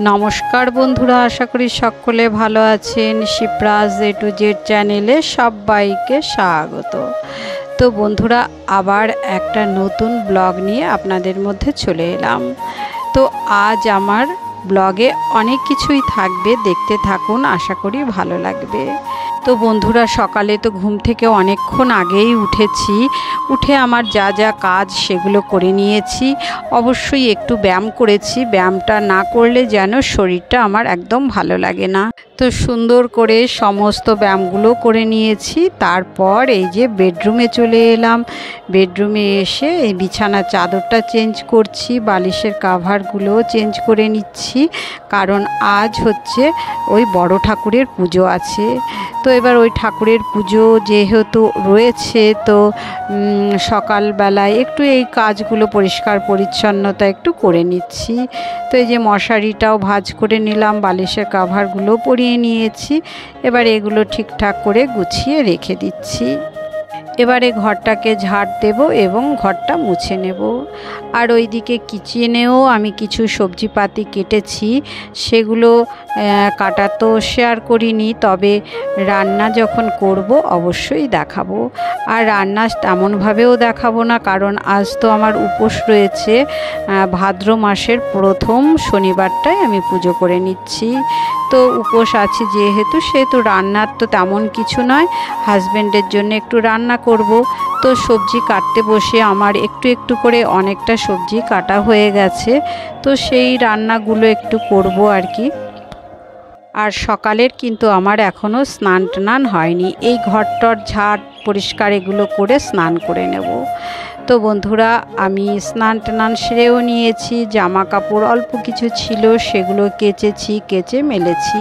नमस्कार बंधुरा आशा करी सकले भालो आछेन। शिप्राज ए टू जेड चैनेले सबाइके स्वागत। तो बंधुरा आबार एकटा नतून ब्लग निये आपनादेर मध्य चले एलाम। तो आज आमार ब्लगे अनेक किछुई थाकबे, देखते थाकुन, आशा करी भालो लागबे। तो बंधुरा सकाले तो घुम थेके अनेकक्षण आगेई उठेছি, उठे आमार जा जा काज सेगुलो करे निয়েছি। अवश्यई एकटू ব্যায়াম করেছি, ব্যায়ামটা না করলে যেন শরীরটা আমার একদম ভালো লাগে না। তো সুন্দর করে সমস্ত ব্যায়ামগুলো করে নিয়েছি। তারপর এই যে বেডরুমে চলে এলাম। বেডরুমে এসে এই বিছানার চাদরটা চেঞ্জ করছি, বালিশের কাভারগুলোও চেঞ্জ করে নিচ্ছি, কারণ আজ হচ্ছে ওই বড় ঠাকুরের পুজো আছে। তো এবার ওই ঠাকুরের পুজো যেহেতু রয়েছে, তো সকালবেলায় একটু এই কাজগুলো পরিষ্কার পরিচ্ছন্নতা একটু করে নিচ্ছি। তো এই যে মশারিটাও ভাঁজ করে নিলাম, বালিশের কাভারগুলো পরিয়ে নিয়েছি। এবার এগুলো ঠিকঠাক করে গুছিয়ে রেখে দিচ্ছি। এবারে ঘরটাকে ঝাড় দেব এবং ঘরটা মুছে নেব। আর ওইদিকে কিচেনেও আমি কিছু সবজিপাতি কেটেছি, সেগুলো কাটা তো শেয়ার করিনি, তবে রান্না যখন করব অবশ্যই দেখাবো। আর রান্না তেমনভাবেও দেখাবো না, কারণ আজ তো আমার উপোস রয়েছে। ভাদ্র মাসের প্রথম শনিবারটায় আমি পুজো করে নিচ্ছি। তো উপোস আছে যেহেতু, সেহেতু রান্নার তো তেমন কিছু নয়, হাজব্যান্ডের জন্য একটু রান্না করব। তো সবজি কাটতে বসে আমার একটু একটু করে অনেকটা সবজি কাটা হয়ে গেছে, তো সেই রান্নাগুলো একটু করব আর কি। আর সকালের কিন্তু আমার এখনও স্নান টান হয়নি, এই ঘরটর ঝাড় পরিষ্কার এগুলো করে স্নান করে নেব। তো বন্ধুরা আমি স্নান টান সেরেও নিয়েছি, জামা কাপড় অল্প কিছু ছিল সেগুলো কেচেছি, কেচে মেলেছি।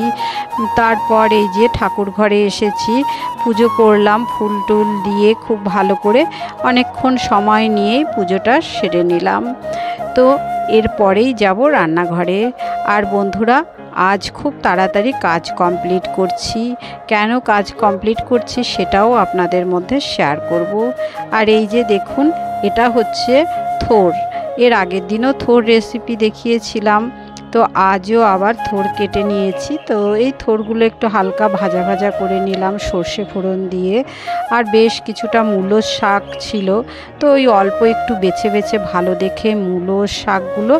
তারপর এই যে ঠাকুর ঘরে এসেছি, পুজো করলাম ফুল টুল দিয়ে, খুব ভালো করে অনেকক্ষণ সময় নিয়েই পুজোটা সেরে নিলাম। তো এরপরেই যাব রান্নাঘরে। আর বন্ধুরা আজ খুব তাড়াতাড়ি কাজ কমপ্লিট করছি। কেন কাজ কমপ্লিট করছি সেটাও আপনাদের মধ্যে শেয়ার করব। আর এই যে দেখুন, এটা হচ্ছে থোর। এর আগের দিনও থোর রেসিপি দেখিয়েছিলাম, তো আজও আবার থোর কেটে নিয়েছি। তো এই থোরগুলো একটু হালকা ভাজা ভাজা করে নিলাম সর্ষে ফোড়ন দিয়ে। আর বেশ কিছুটা মূলো শাক ছিল, তো ওই অল্প একটু বেছে বেছে ভালো দেখে মূলো শাকগুলো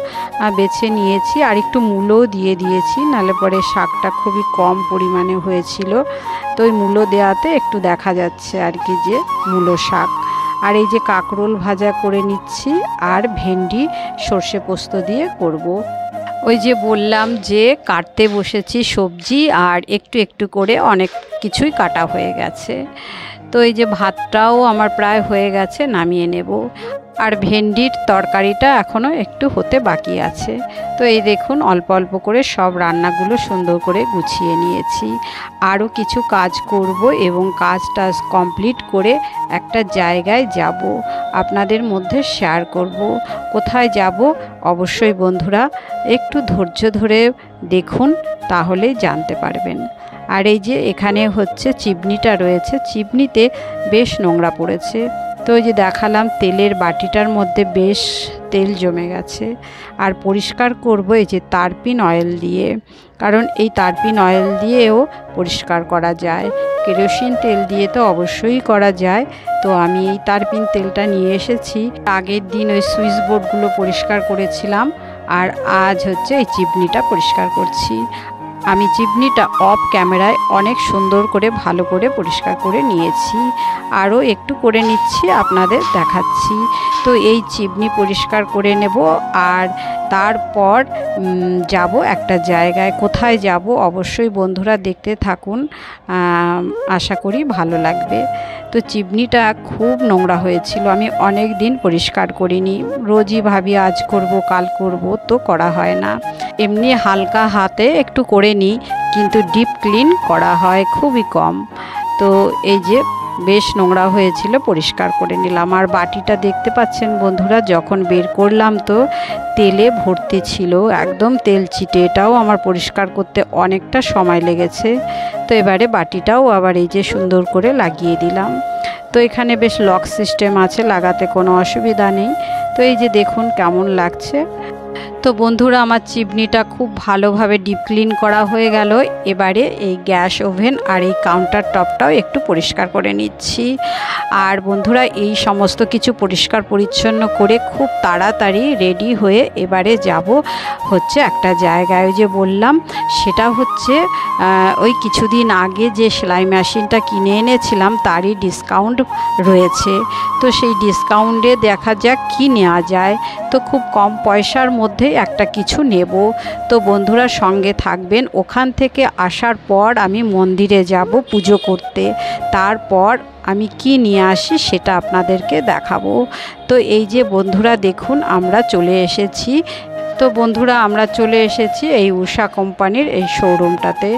বেছে নিয়েছি। আর একটু মূলোও দিয়ে দিয়েছি, নাহলে পরে শাকটা খুবই কম পরিমাণে হয়েছিল। তো ওই মূলো দেওয়াতে একটু দেখা যাচ্ছে আর কি যে মূলো শাক। আর এই যে কাঁকরোল ভাজা করে নিচ্ছি, আর ভেন্ডি সর্ষে পোস্ত দিয়ে করব। ওই যে বললাম যে কাটতে বসেছি সবজি, আর একটু একটু করে অনেক কিছুই কাটা হয়ে গেছে। তো এই যে ভাতটাও আমার প্রায় হয়ে গেছে, নামিয়ে নেব। আর ভেন্ডির তরকারিটা এখনও একটু হতে বাকি আছে। তো এই দেখুন অল্প অল্প করে সব রান্নাগুলো সুন্দর করে গুছিয়ে নিয়েছি। আরও কিছু কাজ করব এবং কাজটা কমপ্লিট করে একটা জায়গায় যাব, আপনাদের মধ্যে শেয়ার করব। কোথায় যাব অবশ্যই বন্ধুরা একটু ধৈর্য ধরে দেখুন, তাহলেই জানতে পারবেন। আর এই যে এখানে হচ্ছে চিবনিটা রয়েছে, চিবনিতে বেশ নোংরা পড়েছে। তো ওই যে দেখালাম তেলের বাটিটার মধ্যে বেশ তেল জমে গেছে। আর পরিষ্কার করব এই যে তারপিন অয়েল দিয়ে, কারণ এই তারপিন অয়েল দিয়েও পরিষ্কার করা যায়। কেরোসিন তেল দিয়ে তো অবশ্যই করা যায়। তো আমি এই তারপিন তেলটা নিয়ে এসেছি। আগের দিন ওই সুইচ বোর্ডগুলো পরিষ্কার করেছিলাম, আর আজ হচ্ছে এই চিবনিটা পরিষ্কার করছি। আমি চিবনিটা অফ ক্যামেরায় অনেক সুন্দর করে ভালো করে পরিষ্কার করে নিয়েছি, আরও একটু করে নিচ্ছি, আপনাদের দেখাচ্ছি। তো এই চিবনি পরিষ্কার করে নেব, আর তারপর যাব একটা জায়গায়। কোথায় যাব অবশ্যই বন্ধুরা দেখতে থাকুন, আশা করি ভালো লাগবে। তো চিবনিটা খুব নোংরা হয়েছিল, আমি অনেক দিন পরিষ্কার করিনি। রোজই ভাবি আজ করব কাল করব, তো করা হয় না। এমনি হালকা হাতে একটু করে নিই, কিন্তু ডিপ ক্লিন করা হয় খুবই কম। তো এই যে বেশ নোংরা হয়েছিল, পরিষ্কার করে নিলাম। আর বাটিটা দেখতে পাচ্ছেন বন্ধুরা, যখন বের করলাম তো তেলে ভর্তি ছিল, একদম তেল চিটে। এটাও আমার পরিষ্কার করতে অনেকটা সময় লেগেছে। তো এবারে বাটিটাও আবার এই যে সুন্দর করে লাগিয়ে দিলাম। তো এখানে বেশ লক সিস্টেম আছে, লাগাতে কোনো অসুবিধা নেই। তো এই যে দেখুন কেমন লাগছে। তো তো বন্ধুরা আমার চিমনিটা খুব ভালোভাবে ডিপ ক্লিন করা হয়ে গেল। এবারে এই গ্যাস ওভেন আর এই কাউন্টার টপটাও একটু পরিষ্কার করে নিচ্ছি। আর বন্ধুরা এই সমস্ত কিছু পরিষ্কার পরিচ্ছন্ন করে খুব তাড়াতাড়ি রেডি হয়ে এবারে যাব হচ্ছে একটা জায়গায়, যে বললাম সেটা হচ্ছে ওই কিছুদিন আগে যে সেলাই মেশিনটা কিনে এনেছিলাম তারই ডিসকাউন্ট রয়েছে। তো সেই ডিসকাউন্টে দেখা যাক কি নেওয়া যায়। তো খুব কম পয়সার মধ্যে একটা কিছু নেব। তো বন্ধুরা সঙ্গে থাকবেন। ওখান থেকে আসার পর আমি মন্দিরে যাব পুজো করতে। তারপর আমি কি নিয়ে আসি সেটা আপনাদেরকে দেখাবো। তো এই যে বন্ধুরা দেখুন আমরা চলে এসেছি। তো বন্ধুরা আমরা চলে এসেছি এই ঊষা কোম্পানির এই শোরুমটাতে।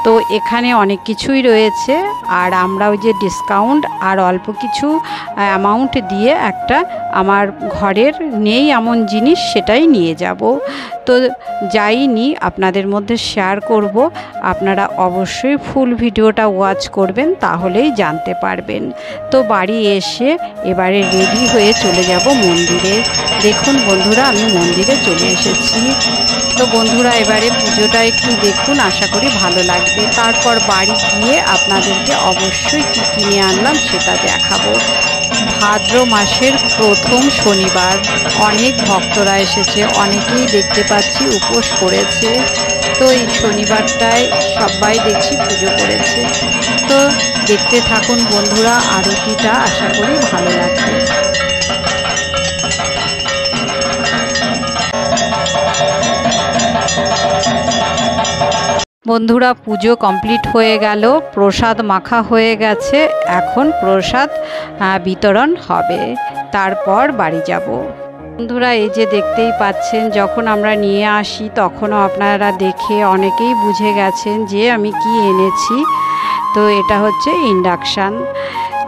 তো এখানে অনেক কিছুই রয়েছে, আর আমরা ওই যে ডিসকাউন্ট আর অল্প কিছু অ্যামাউন্ট দিয়ে একটা আমার ঘরের নেই এমন জিনিস সেটাই নিয়ে যাব। তো যাই নিই আপনাদের মধ্যে শেয়ার করব। আপনারা অবশ্যই ফুল ভিডিওটা ওয়াচ করবেন, তাহলেই জানতে পারবেন। তো বাড়ি এসে এবারে রেডি হয়ে চলে যাব মন্দিরে। দেখুন বন্ধুরা আমি মন্দিরে চলে এসেছি। তো বন্ধুরা এবারে পুজোটা একটু দেখুন, আশা করি ভালো লাগবে। তারপর বাড়ি গিয়ে আপনাদেরকে অবশ্যই কী কিনে আনলাম সেটা দেখাবো। ভাদ্র মাসের প্রথম শনিবার, অনেক ভক্তরা এসেছে, অনেকেই দেখতে পাচ্ছি উপোস করেছে। তো এই শনিবারটায় সবাই দেখছি পুজো করেছে। তো দেখতে থাকুন বন্ধুরা আরতিটা, আশা করি ভালো লাগবে। বন্ধুরা পুজো কমপ্লিট হয়ে গেল, প্রসাদ মাখা হয়ে গেছে। এখন প্রসাদ বিতরণ হবে, তারপর বাড়ি যাব। বন্ধুরা এই যে দেখতেই পাচ্ছেন, যখন আমরা নিয়ে আসি তখনও আপনারা দেখে অনেকেই বুঝে গেছেন যে আমি কি এনেছি। তো এটা হচ্ছে ইন্ডাকশান।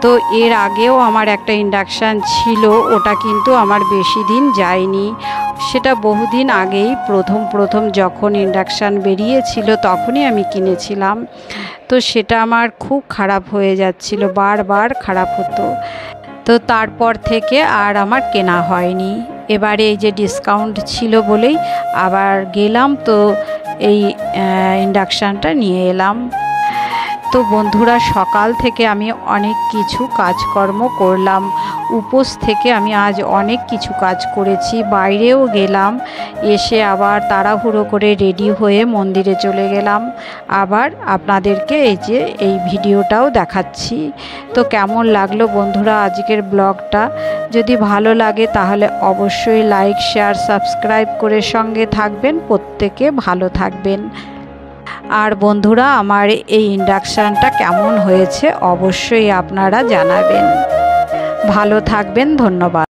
তো এর আগেও আমার একটা ইন্ডাকশান ছিল, ওটা কিন্তু আমার বেশি দিন যায়নি। সেটা বহুদিন আগেই প্রথম যখন ইন্ডাকশান বেরিয়েছিল তখনই আমি কিনেছিলাম। তো সেটা আমার খুব খারাপ হয়ে যাচ্ছিল, বারবার খারাপ হতো। তো তারপর থেকে আর আমার কেনা হয়নি। এবারে এই যে ডিসকাউন্ট ছিল বলেই আবার গেলাম, তো এই ইন্ডাকশানটা নিয়ে এলাম। তো বন্ধুরা সকাল থেকে আমি অনেক কিছু কাজকর্ম করলাম। উপোস থেকে আমি আজ অনেক কিছু কাজ করেছি, বাইরেও গেলাম। এসে আবার তাড়াহুড়ো করে রেডি হয়ে মন্দিরে চলে গেলাম। আবার আপনাদেরকে এই যে এই ভিডিওটাও দেখাচ্ছি। তো কেমন লাগলো বন্ধুরা আজকের ব্লগটা? যদি ভালো লাগে তাহলে অবশ্যই লাইক শেয়ার সাবস্ক্রাইব করে সঙ্গে থাকবেন। প্রত্যেকে ভালো থাকবেন। আর বন্ধুরা আমার এই ইন্ডাকশানটা কেমন হয়েছে অবশ্যই আপনারা জানাবেন। ভালো থাকবেন, ধন্যবাদ।